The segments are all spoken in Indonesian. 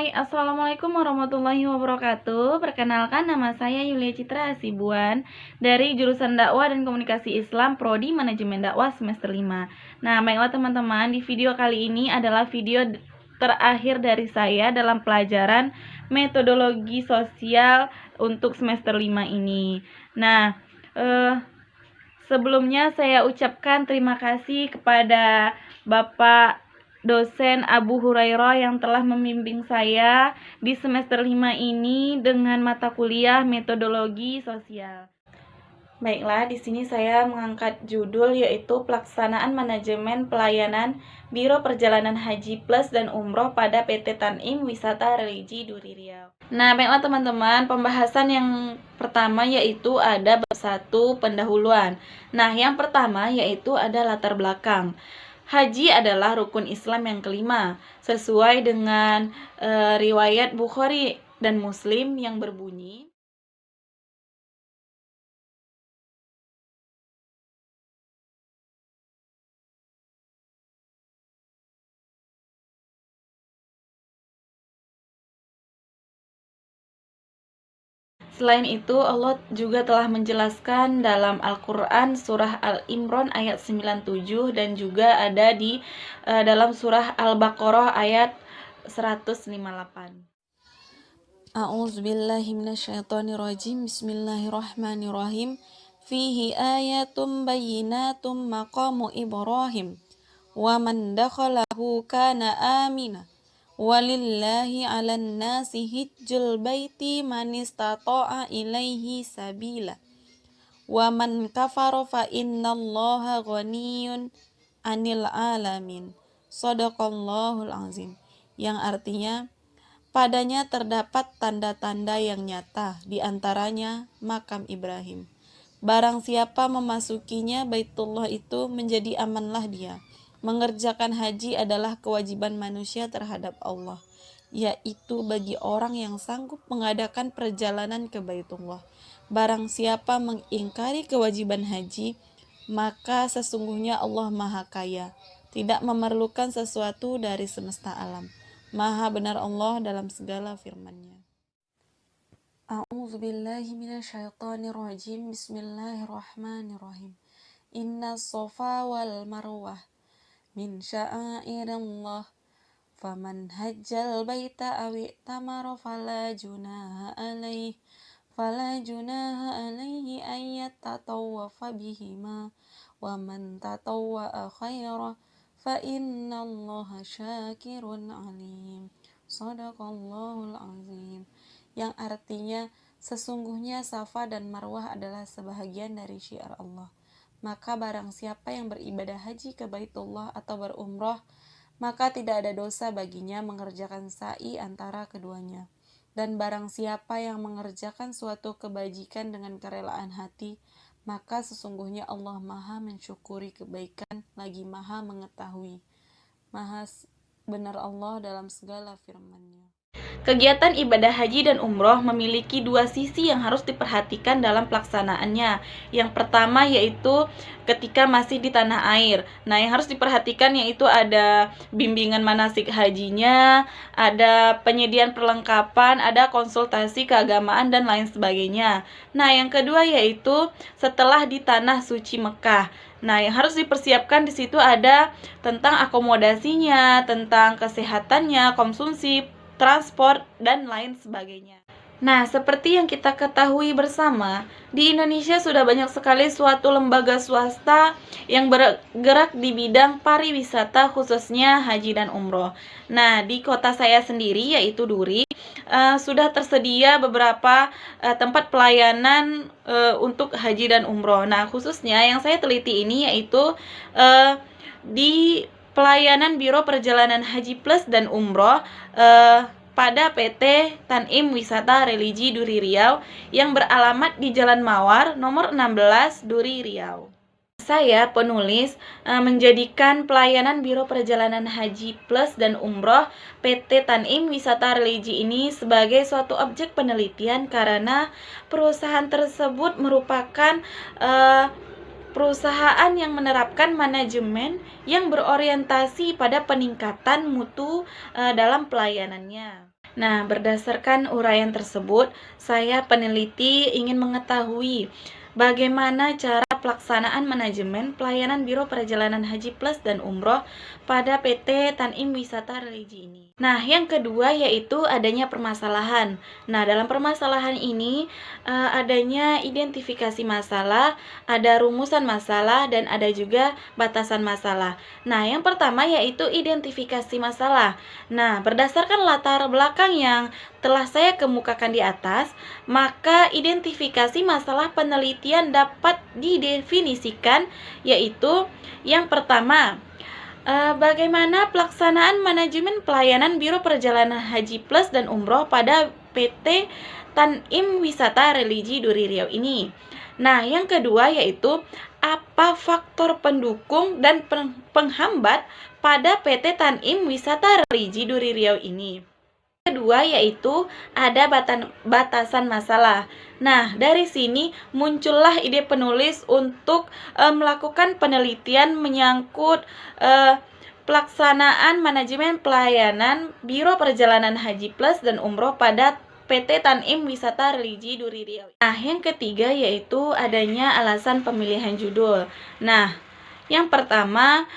Hai, Assalamualaikum warahmatullahi wabarakatuh. Perkenalkan, nama saya Yulia Citra Hasibuan dari jurusan Dakwah dan Komunikasi Islam Prodi Manajemen Dakwah semester 5. Nah, baiklah teman-teman, di video kali ini adalah video terakhir dari saya dalam pelajaran metodologi sosial untuk semester 5 ini. Nah, sebelumnya saya ucapkan terima kasih kepada Bapak dosen Abu Hurairah yang telah membimbing saya di semester 5 ini dengan mata kuliah metodologi sosial. Baiklah, di sini saya mengangkat judul yaitu Pelaksanaan Manajemen Pelayanan Biro Perjalanan Haji Plus dan Umroh pada PT Tanim Wisata Religi Duri Riau. Nah, baiklah teman-teman, pembahasan yang pertama yaitu ada bab 1 pendahuluan. Nah, yang pertama yaitu ada latar belakang. Haji adalah rukun Islam yang kelima, sesuai dengan riwayat Bukhari dan Muslim yang berbunyi, selain itu, Allah juga telah menjelaskan dalam Al-Quran surah Al-Imran ayat 97 dan juga ada di dalam surah Al-Baqarah ayat 158. A'udzubillahi minasyaitonirrajim. Bismillahirrahmanirrahim. Fihi ayatum bayyinatum maqamu Ibrahim wa man dakhalahu kana amina. Walillahi 'alan nasi hijjul baiti man istata'a ilaihi sabila. Wa man kafara fa innallaha ghaniyyun 'anil 'alamin. Shadaqallahul azim. Yang artinya, padanya terdapat tanda-tanda yang nyata, di antaranya makam Ibrahim. Barang siapa memasukinya, Baitullah itu menjadi amanlah dia. Mengerjakan haji adalah kewajiban manusia terhadap Allah, yaitu bagi orang yang sanggup mengadakan perjalanan ke Baitullah. Barang siapa mengingkari kewajiban haji, maka sesungguhnya Allah Maha Kaya, tidak memerlukan sesuatu dari semesta alam. Maha benar Allah dalam segala firman-Nya. A'udzubillahi minasyaitonirrajim. Bismillahirrahmanirrahim. Inna Shafa wal Marwah min sya'airillah. Faman hajjal baita aw i'tamara fala junaha alaihi an yatatawwafa bihima wa man tatawwa'a khaira fa innallaha syakirun alim. Shadaqallahul azim. Yang artinya, sesungguhnya Safa dan Marwah adalah sebahagian dari syiar Allah. Maka barang siapa yang beribadah haji ke Baitullah atau berumroh, maka tidak ada dosa baginya mengerjakan sa'i antara keduanya. Dan barang siapa yang mengerjakan suatu kebajikan dengan kerelaan hati, maka sesungguhnya Allah Maha mensyukuri kebaikan, lagi Maha mengetahui. Maha benar Allah dalam segala firman-Nya. Kegiatan ibadah haji dan umroh memiliki dua sisi yang harus diperhatikan dalam pelaksanaannya. Yang pertama yaitu ketika masih di tanah air. Nah, yang harus diperhatikan yaitu ada bimbingan manasik hajinya, ada penyediaan perlengkapan, ada konsultasi keagamaan dan lain sebagainya. Nah, yang kedua yaitu setelah di tanah suci Mekah. Nah, yang harus dipersiapkan di situ ada tentang akomodasinya, tentang kesehatannya, konsumsi, transport, dan lain sebagainya. Nah, seperti yang kita ketahui bersama, di Indonesia sudah banyak sekali suatu lembaga swasta yang bergerak di bidang pariwisata, khususnya haji dan umroh. Nah, di kota saya sendiri, yaitu Duri, sudah tersedia beberapa tempat pelayanan untuk haji dan umroh. Nah, khususnya yang saya teliti ini yaitu di pelayanan Biro Perjalanan Haji Plus dan Umroh pada PT Tanim Wisata Religi Duri Riau yang beralamat di Jalan Mawar nomor 16 Duri Riau. Saya penulis menjadikan pelayanan Biro Perjalanan Haji Plus dan Umroh PT Tanim Wisata Religi ini sebagai suatu objek penelitian karena perusahaan tersebut merupakan perusahaan yang menerapkan manajemen yang berorientasi pada peningkatan mutu dalam pelayanannya. Nah, berdasarkan uraian tersebut, saya peneliti ingin mengetahui bagaimana cara pelaksanaan manajemen pelayanan Biro Perjalanan Haji Plus dan Umroh pada PT Tan'im Wisata Religi ini. Nah, yang kedua yaitu adanya permasalahan. Nah, dalam permasalahan ini adanya identifikasi masalah, ada rumusan masalah, dan ada juga batasan masalah. Nah, yang pertama yaitu identifikasi masalah. Nah, berdasarkan latar belakang yang telah saya kemukakan di atas, maka identifikasi masalah penelitian dapat didefinisikan yaitu yang pertama, bagaimana pelaksanaan manajemen pelayanan Biro Perjalanan Haji Plus dan Umroh pada PT Tan'im Wisata Religi Duri Riau ini. Nah, yang kedua yaitu apa faktor pendukung dan penghambat pada PT Tan'im Wisata Religi Duri Riau ini. Kedua yaitu ada batasan masalah. Nah, dari sini muncullah ide penulis untuk melakukan penelitian menyangkut pelaksanaan manajemen pelayanan Biro Perjalanan Haji Plus dan Umroh pada PT Tan'im Wisata Religi Duri Riau. Nah, yang ketiga yaitu adanya alasan pemilihan judul. Nah, yang pertama,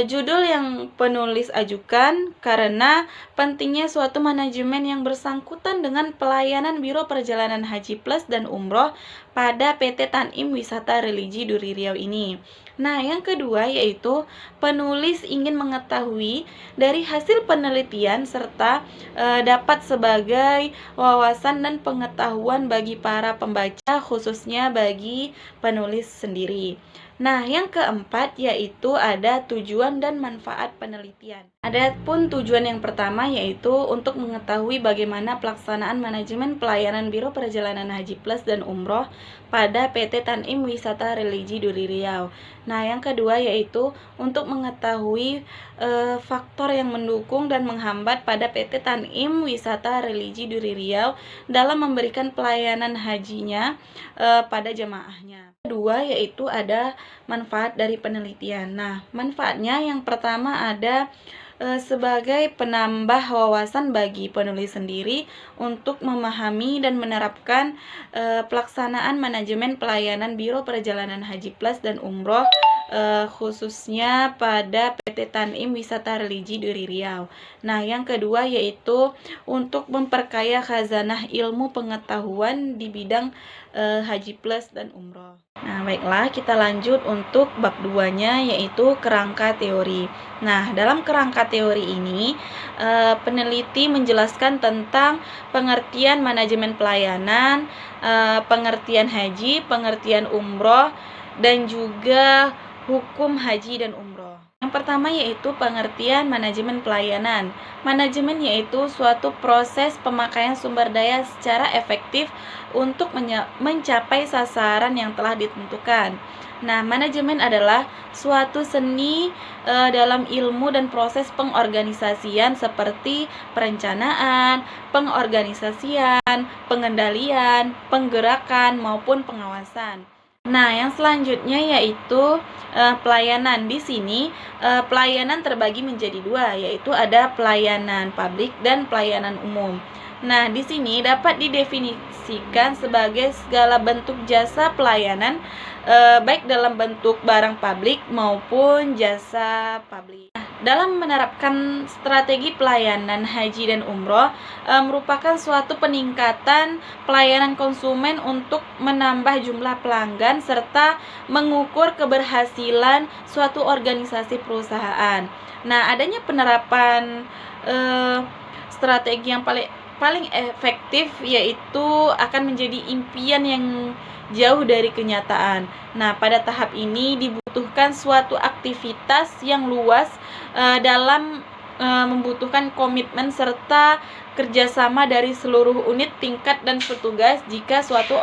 judul yang penulis ajukan karena pentingnya suatu manajemen yang bersangkutan dengan pelayanan Biro Perjalanan Haji Plus dan Umroh pada PT Tan'im Wisata Religi Duri Riau ini. Nah, yang kedua yaitu penulis ingin mengetahui dari hasil penelitian serta dapat sebagai wawasan dan pengetahuan bagi para pembaca, khususnya bagi penulis sendiri. Nah, yang keempat yaitu ada tujuan dan manfaat penelitian. Adapun tujuan yang pertama yaitu untuk mengetahui bagaimana pelaksanaan manajemen pelayanan Biro Perjalanan Haji Plus dan Umroh pada PT Tan'im Wisata Religi Duri Riau. Nah, yang kedua yaitu untuk mengetahui faktor yang mendukung dan menghambat pada PT Tan'im Wisata Religi Duri Riau dalam memberikan pelayanan hajinya pada jemaahnya. Kedua yaitu ada manfaat dari penelitian. Nah, manfaatnya yang pertama ada sebagai penambah wawasan bagi penulis sendiri untuk memahami dan menerapkan pelaksanaan manajemen pelayanan Biro Perjalanan Haji Plus dan Umroh khususnya pada PT Tan'im Wisata Religi Duri Riau. Nah, yang kedua yaitu untuk memperkaya khazanah ilmu pengetahuan di bidang Haji Plus dan Umroh. Nah, baiklah kita lanjut untuk bab 2-nya yaitu kerangka teori. Nah, dalam kerangka teori ini peneliti menjelaskan tentang pengertian manajemen pelayanan, pengertian haji, pengertian umroh, dan juga hukum haji dan umroh. Yang pertama yaitu pengertian manajemen pelayanan. Manajemen yaitu suatu proses pemakaian sumber daya secara efektif untuk mencapai sasaran yang telah ditentukan. Nah, manajemen adalah suatu seni dalam ilmu dan proses pengorganisasian seperti perencanaan, pengorganisasian, pengendalian, penggerakan, maupun pengawasan. Nah, yang selanjutnya yaitu pelayanan. Di sini pelayanan terbagi menjadi dua, yaitu ada pelayanan publik dan pelayanan umum. Nah, di sini dapat didefinisikan sebagai segala bentuk jasa pelayanan baik dalam bentuk barang publik maupun jasa publik. Dalam menerapkan strategi pelayanan haji dan umroh merupakan suatu peningkatan pelayanan konsumen untuk menambah jumlah pelanggan serta mengukur keberhasilan suatu organisasi perusahaan. Nah, adanya penerapan strategi yang paling efektif yaitu akan menjadi impian yang jauh dari kenyataan. Nah, pada tahap ini dibutuhkan suatu aktivitas yang luas dalam membutuhkan komitmen serta kerjasama dari seluruh unit, tingkat, dan petugas jika suatu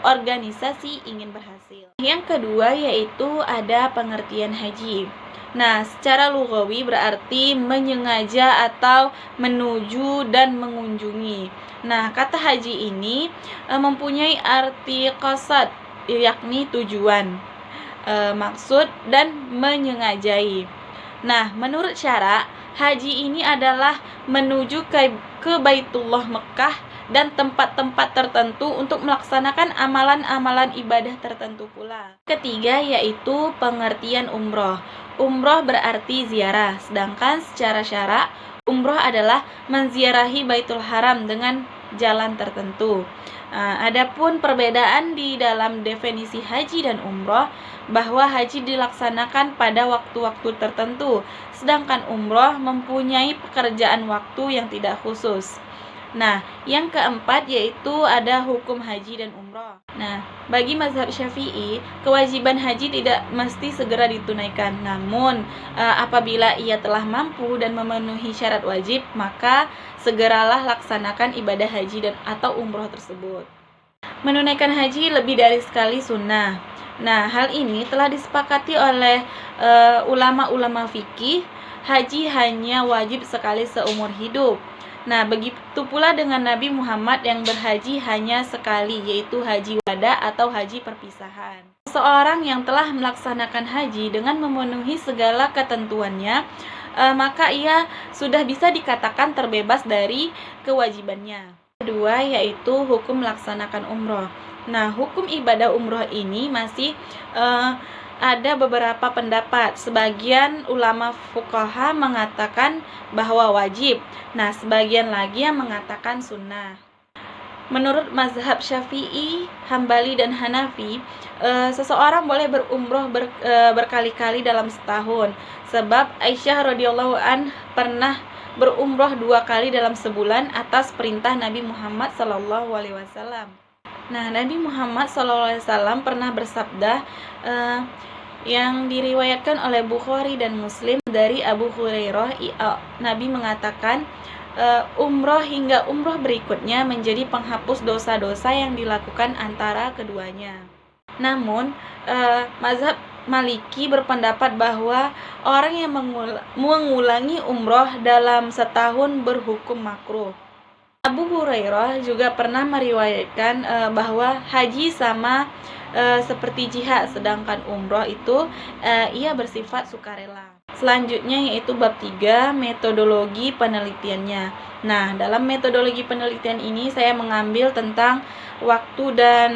organisasi ingin berhasil. Yang kedua yaitu ada pengertian haji. Nah, secara lughawi berarti menyengaja atau menuju dan mengunjungi. Nah, kata haji ini mempunyai arti qasad, yakni tujuan, maksud, dan menyengajai. Nah, menurut syara, Haji ini adalah menuju ke Baitullah Mekah dan tempat-tempat tertentu untuk melaksanakan amalan-amalan ibadah tertentu pula. Ketiga yaitu pengertian umroh. Umroh berarti ziarah, sedangkan secara syara umroh adalah menziarahi Baitul Haram dengan jalan tertentu. Adapun perbedaan di dalam definisi haji dan umroh, bahwa haji dilaksanakan pada waktu-waktu tertentu, sedangkan umroh mempunyai pekerjaan waktu yang tidak khusus. Nah, yang keempat yaitu ada hukum haji dan umroh. Nah, bagi mazhab Syafi'i, kewajiban haji tidak mesti segera ditunaikan. Namun, apabila ia telah mampu dan memenuhi syarat wajib, maka segeralah laksanakan ibadah haji dan atau umroh tersebut. Menunaikan haji lebih dari sekali sunnah. Nah, hal ini telah disepakati oleh ulama-ulama fikih. Haji hanya wajib sekali seumur hidup. Nah, begitu pula dengan Nabi Muhammad yang berhaji hanya sekali, yaitu haji wada atau haji perpisahan. Seseorang yang telah melaksanakan haji dengan memenuhi segala ketentuannya, maka ia sudah bisa dikatakan terbebas dari kewajibannya. Kedua yaitu hukum melaksanakan umroh. Nah, hukum ibadah umroh ini masih ada beberapa pendapat. Sebagian ulama fuqaha mengatakan bahwa wajib. Nah, sebagian lagi yang mengatakan sunnah. Menurut mazhab Syafi'i, Hambali dan Hanafi, seseorang boleh berumroh berkali-kali dalam setahun. Sebab Aisyah radhiyallahu an pernah berumroh 2 kali dalam sebulan atas perintah Nabi Muhammad SAW. Nah, Nabi Muhammad SAW pernah bersabda, yang diriwayatkan oleh Bukhari dan Muslim dari Abu Hurairah, Nabi mengatakan, umroh hingga umroh berikutnya menjadi penghapus dosa-dosa yang dilakukan antara keduanya. Namun, mazhab Maliki berpendapat bahwa orang yang mengulangi umroh dalam setahun berhukum makruh. Abu Hurairah juga pernah meriwayatkan bahwa haji sama seperti jihad, sedangkan umroh itu ia bersifat sukarela. Selanjutnya yaitu bab 3, metodologi penelitiannya. Nah, dalam metodologi penelitian ini saya mengambil tentang waktu dan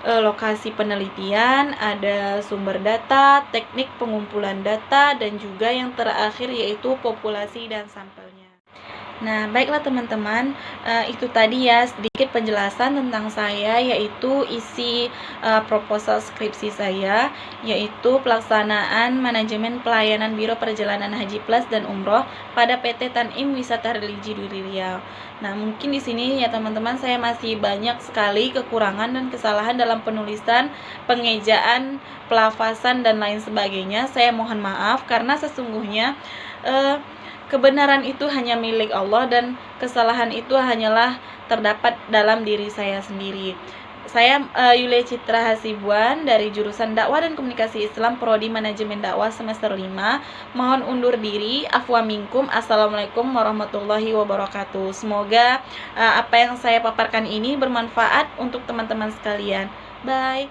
lokasi penelitian, ada sumber data, teknik pengumpulan data, dan juga yang terakhir yaitu populasi dan sampelnya. Nah, baiklah teman-teman, itu tadi ya sedikit penjelasan tentang saya, yaitu isi proposal skripsi saya, yaitu pelaksanaan manajemen pelayanan Biro Perjalanan Haji Plus dan Umroh pada PT Tanim Wisata Religi Duri Riau. Nah, mungkin di sini ya teman-teman, saya masih banyak sekali kekurangan dan kesalahan dalam penulisan, pengejaan, pelafasan, dan lain sebagainya. Saya mohon maaf karena sesungguhnya kebenaran itu hanya milik Allah dan kesalahan itu hanyalah terdapat dalam diri saya sendiri. Saya Yulia Citra Hasibuan dari jurusan Dakwah dan Komunikasi Islam Prodi Manajemen Dakwah semester 5. Mohon undur diri. Afwa minkum. Assalamualaikum warahmatullahi wabarakatuh. Semoga apa yang saya paparkan ini bermanfaat untuk teman-teman sekalian. Bye.